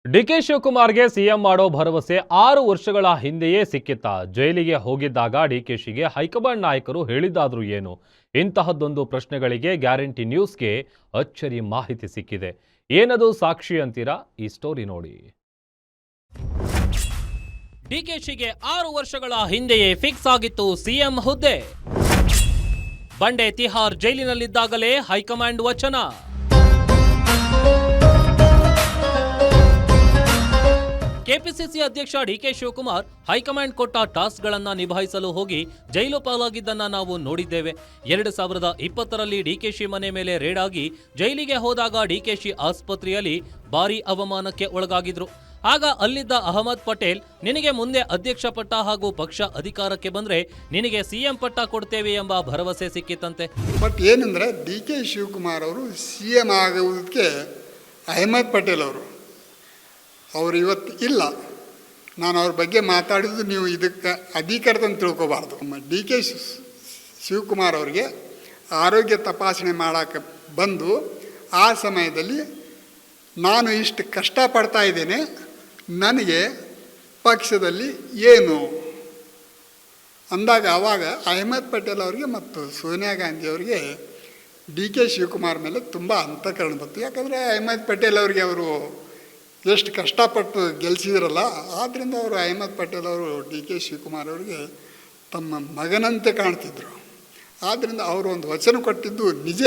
DK ಶಿವಕುಮಾರ್ಗೆ CM ಮಾಡೋ ಭರವಸೆ 6 ವರ್ಷಗಳ ಹಿಂದೆಯೇ ಸಿಕ್ಕಿತ್ತ? ಜೈಲಿಗೆ ಹೋಗಿದ್ದಾಗ ಡಿಕೆಶಿಗೆ ಹೈಕಮಾಂಡ್ ನಾಯಕರು ಹೇಳಿದ್ದಾದ್ರೂ ಏನು? ಇಂತಹದ್ದೊಂದು ಪ್ರಶ್ನೆಗಳಿಗೆ ಗ್ಯಾರಂಟಿ ನ್ಯೂಸ್ಗೆ ಅಚ್ಚರಿ ಮಾಹಿತಿ ಸಿಕ್ಕಿದೆ. ಏನದು ಸಾಕ್ಷಿ ಅಂತೀರಾ? ಈ ಸ್ಟೋರಿ ನೋಡಿ. ಡಿಕೆಶಿಗೆ 6 ವರ್ಷಗಳ ಹಿಂದೆಯೇ ಫಿಕ್ಸ್ ಆಗಿತ್ತು ಸಿಎಂ ಹುದ್ದೆ. ಬಂಡೆ ತಿಹಾರ್ ಜೈಲಿನಲ್ಲಿದ್ದಾಗಲೇ ಹೈಕಮಾಂಡ್ ವಚನ. ಕೆಪಿಸಿಸಿ ಅಧ್ಯಕ್ಷ ಡಿಕೆ ಶಿವಕುಮಾರ್ ಹೈಕಮಾಂಡ್ ಕೊಟ್ಟ ಟಾಸ್ಕ್ಗಳನ್ನು ನಿಭಾಯಿಸಲು ಹೋಗಿ ಜೈಲು ಪಾಲಾಗಿದ್ದನ್ನ ನಾವು ನೋಡಿದ್ದೇವೆ. 2020ರಲ್ಲಿ ಡಿಕೆಶಿ ಮನೆ ಮೇಲೆ ರೇಡ್ ಆಗಿ ಜೈಲಿಗೆ ಹೋದಾಗ ಡಿಕೆಶಿ ಆಸ್ಪತ್ರೆಯಲ್ಲಿ ಭಾರೀ ಅವಮಾನಕ್ಕೆ ಒಳಗಾಗಿದ್ರು. ಆಗ ಅಲ್ಲಿದ್ದ ಅಹಮದ್ ಪಟೇಲ್, ನಿನಗೆ ಮುಂದೆ ಅಧ್ಯಕ್ಷ ಪಟ್ಟ ಹಾಗೂ ಪಕ್ಷ ಅಧಿಕಾರಕ್ಕೆ ಬಂದ್ರೆ ನಿನಗೆ ಸಿಎಂ ಪಟ್ಟ ಕೊಡ್ತೇವೆ ಎಂಬ ಭರವಸೆ ಸಿಕ್ಕಿತ್ತಂತೆ. ಬಟ್ ಏನಂದ್ರೆ ಡಿಕೆ ಶಿವಕುಮಾರ್ ಅವರು ಸಿಎಂ ಆಗುವುದಕ್ಕೆ ಅಹಮದ್ ಪಟೇಲ್ ಅವರು ಇವತ್ತು ಇಲ್ಲ. ನಾನು ಅವ್ರ ಬಗ್ಗೆ ಮಾತಾಡಿದ್ದು ನೀವು ಇದಕ್ಕೆ ಅಧಿಕಾರದಂತ ತಿಳ್ಕೊಬಾರ್ದು. ಡಿಕೆ ಶಿವಕುಮಾರ್ ಅವರಿಗೆ ಆರೋಗ್ಯ ತಪಾಸಣೆ ಮಾಡೋಕ್ಕೆ ಬಂದು ಆ ಸಮಯದಲ್ಲಿ ನಾನು ಇಷ್ಟು ಕಷ್ಟಪಡ್ತಾ ಇದ್ದೇನೆ, ನನಗೆ ಪಕ್ಷದಲ್ಲಿ ಏನು ಅಂದಾಗ ಆವಾಗ ಅಹಮದ್ ಪಟೇಲ್ ಅವರಿಗೆ ಮತ್ತು ಸೋನಿಯಾ ಗಾಂಧಿ ಅವರಿಗೆ ಡಿ ಕೆ ಶಿವಕುಮಾರ್ ಮೇಲೆ ತುಂಬ ಅಂತಃಕರಣ ಬಂತು. ಯಾಕಂದರೆ ಅಹಮದ್ ಪಟೇಲ್ ಅವರಿಗೆ ಅವರು ಎಷ್ಟು ಕಷ್ಟಪಟ್ಟು ಗೆಲ್ಲಿಸಿದ್ರಲ್ಲ, ಆದ್ದರಿಂದ ಅವರು ಅಹಮದ್ ಪಟೇಲ್ ಅವರು ಡಿ ಕೆ ಶಿವಕುಮಾರ್ ಅವರಿಗೆ ತಮ್ಮ ಮಗನಂತೆ ಕಾಣ್ತಿದ್ರು. ಆದ್ದರಿಂದ ಅವರು ಒಂದು ವಚನ ಕೊಟ್ಟಿದ್ದು ನಿಜ,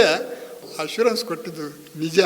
ಅಶ್ಯೂರೆನ್ಸ್ ಕೊಟ್ಟಿದ್ದು ನಿಜ.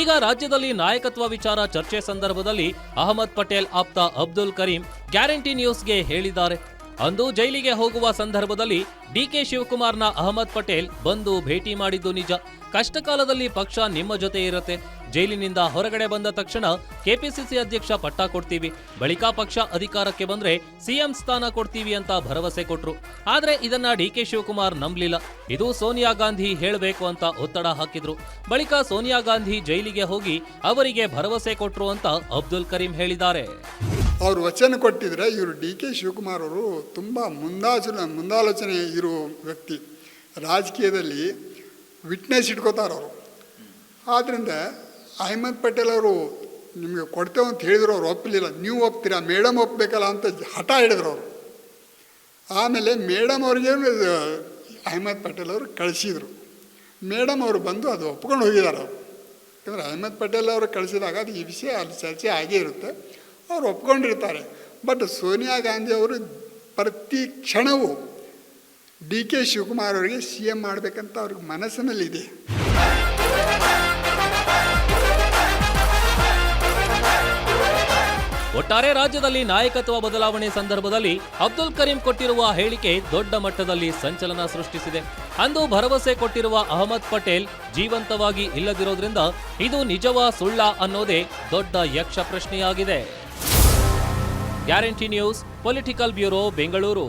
ಈಗ ರಾಜ್ಯದಲ್ಲಿ ನಾಯಕತ್ವ ವಿಚಾರ ಚರ್ಚೆ ಸಂದರ್ಭದಲ್ಲಿ ಅಹಮದ್ ಪಟೇಲ್ ಆಪ್ತ ಅಬ್ದುಲ್ ಕರೀಂ ಗ್ಯಾರಂಟಿ ನ್ಯೂಸ್ಗೆ ಹೇಳಿದ್ದಾರೆ. ಅಂದು ಜೈಲಿಗೆ ಹೋಗುವ ಸಂದರ್ಭದಲ್ಲಿ ಡಿಕೆ ಶಿವಕುಮಾರ್ನ ಅಹಮದ್ ಪಟೇಲ್ ಬಂದು ಭೇಟಿ ಮಾಡಿದ್ದು ನಿಜ. ಕಷ್ಟಕಾಲದಲ್ಲಿ ಪಕ್ಷ ನಿಮ್ಮ ಜೊತೆ ಇರುತ್ತೆ. ಜೈಲಿನಿಂದ ಹೊರಗಡೆ ಬಂದ ತಕ್ಷಣ ಕೆಪಿಸಿಸಿ ಅಧ್ಯಕ್ಷ ಪಟ್ಟ ಕೊಡ್ತೀವಿ, ಬಳಿಕ ಪಕ್ಷ ಅಧಿಕಾರಕ್ಕೆ ಬಂದ್ರೆ ಸಿಎಂ ಸ್ಥಾನ ಕೊಡ್ತೀವಿ ಅಂತ ಭರವಸೆ ಕೊಟ್ರು. ಆದ್ರೆ ಇದನ್ನ ಡಿಕೆ ಶಿವಕುಮಾರ್ ನಂಬಲಿಲ್ಲ. ಇದು ಸೋನಿಯಾ ಗಾಂಧಿ ಹೇಳಬೇಕು ಅಂತ ಒತ್ತಡ ಹಾಕಿದ್ರು. ಬಳಿಕ ಸೋನಿಯಾ ಗಾಂಧಿ ಜೈಲಿಗೆ ಹೋಗಿ ಅವರಿಗೆ ಭರವಸೆ ಕೊಟ್ರು ಅಂತ ಅಬ್ದುಲ್ ಕರೀಂ ಹೇಳಿದ್ದಾರೆ. ಅವರು ವಚನ ಕೊಟ್ಟಿದ್ರೆ ಇವರು ಡಿ ಕೆ ಶಿವಕುಮಾರ್ ಅವರು ತುಂಬ ಮುಂದಾಲೋಚನೆ ಇರುವ ವ್ಯಕ್ತಿ. ರಾಜಕೀಯದಲ್ಲಿ ವಿಟ್ನೆಸ್ ಇಟ್ಕೋತಾರೆ ಅವರು. ಆದ್ದರಿಂದ ಅಹಮದ್ ಪಟೇಲ್ ಅವರು ನಿಮಗೆ ಕೊಡ್ತೇವೆ ಅಂತ ಹೇಳಿದ್ರು, ಅವ್ರು ಒಪ್ಪಲಿಲ್ಲ. ನೀವು ಒಪ್ತೀರಾ, ಮೇಡಮ್ ಒಪ್ಪಬೇಕಲ್ಲ ಅಂತ ಹಠ ಹಿಡಿದ್ರು ಅವರು. ಆಮೇಲೆ ಮೇಡಮ್ ಅವ್ರಿಗೆ ಅಹಮದ್ ಪಟೇಲ್ ಅವರು ಕಳಿಸಿದರು. ಮೇಡಮ್ ಅವರು ಬಂದು ಅದು ಒಪ್ಕೊಂಡು ಹೋಗಿದ್ದಾರೆ ಅವರು. ಯಾಕಂದರೆ ಅಹಮದ್ ಪಟೇಲ್ ಅವರು ಕಳಿಸಿದಾಗ ಅದು ಈ ವಿಷಯ ಅಲ್ಲಿ ಚರ್ಚೆ ಆಗೇ ಇರುತ್ತೆ, ಅವರು ಒಪ್ಕೊಂಡಿರ್ತಾರೆ. ಬಟ್ ಸೋನಿಯಾ ಗಾಂಧಿ ಅವರು ಪ್ರತಿ ಕ್ಷಣವೂ ಡಿ ಕೆ ಶಿವಕುಮಾರ್ ಅವರಿಗೆ ಸಿ ಎಂ ಮಾಡಬೇಕಂತ ಅವ್ರಿಗೆ ಮನಸ್ಸಿನಲ್ಲಿದೆ. ಒಟ್ಟಾರೆ ರಾಜ್ಯದಲ್ಲಿ ನಾಯಕತ್ವ ಬದಲಾವಣೆ ಸಂದರ್ಭದಲ್ಲಿ ಅಬ್ದುಲ್ ಕರೀಂ ಕೊಟ್ಟಿರುವ ಹೇಳಿಕೆ ದೊಡ್ಡ ಮಟ್ಟದಲ್ಲಿ ಸಂಚಲನ ಸೃಷ್ಟಿಸಿದೆ. ಅಂದು ಭರವಸೆ ಕೊಟ್ಟಿರುವ ಅಹಮದ್ ಪಟೇಲ್ ಜೀವಂತವಾಗಿ ಇಲ್ಲದಿರೋದ್ರಿಂದ ಇದು ನಿಜವಾ ಸುಳ್ಳ ಅನ್ನೋದೇ ದೊಡ್ಡ ಯಕ್ಷ ಪ್ರಶ್ನೆಯಾಗಿದೆ. Guarantee news, political bureau, Bengaluru.